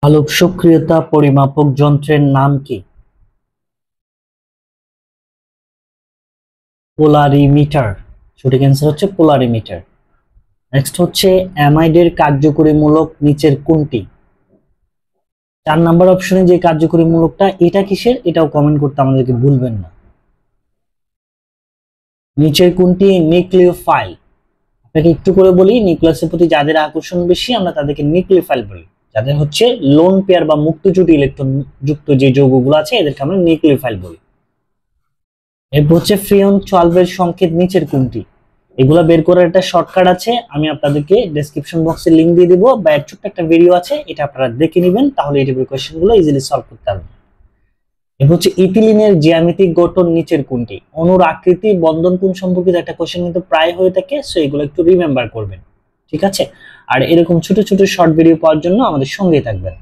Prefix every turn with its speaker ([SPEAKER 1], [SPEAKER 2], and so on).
[SPEAKER 1] আলোক সক্রিয়তা পরিমাপক যন্ত্রের নাম কি? পোলারিমিটার। সঠিক অ্যান্সার হচ্ছে পোলারিমিটার। নেক্সট হচ্ছে অ্যামাইডের কার্যকরী মূলক নিচের কোনটি? 4 নাম্বার অপশনে যে কার্যকরী মূলকটা এটা কিসের, এটাও কমেন্ট করতে আমাদেরকে ভুলবেন না। নিচের কোনটি নিউক্লিওফাইল? আপনাকে একটু করে বলি, নিউক্লিয়াসের প্রতি যাদের আকর্ষণ বেশি আমরা তাদেরকে নিউক্লিওফাইল বলি। যাদের হচ্ছে লোন পেয়ার বা মুক্ত জুটি ইলেকট্রন যুক্ত যে যৌগগুলো আছে এদেরকে আমরা নিউক্লিওফাইল বলি। এরপর হচ্ছে ফ্রিয়ন 12 এর সংকেত নিচের কোনটি? এগুলা বের করার একটা শর্টকাট আছে, আমি আপনাদেরকে ডেসক্রিপশন বক্সে লিংক দিয়ে দিব বা এর ছোট্ট একটা ভিডিও আছে, এটা আপনারা দেখে নেবেন, তাহলে এই টাইপের কোশ্চেনগুলো ইজিলি সলভ করতে পারবেন। এরপর হচ্ছে ইথিলিনের জ্যামিতিক গঠন নিচের কোনটি? অণুর আকৃতি বন্ধন কোণ সম্পর্কিত একটা কোশ্চেন কিন্তু প্রায় হয়ে থাকে, সো এগুলো একটু রিমেম্বার করবেন, ঠিক আছে? আর এরকম ছোট ছোট শর্ট ভিডিও পাওয়ার জন্য আমাদের সঙ্গেই থাকবেন।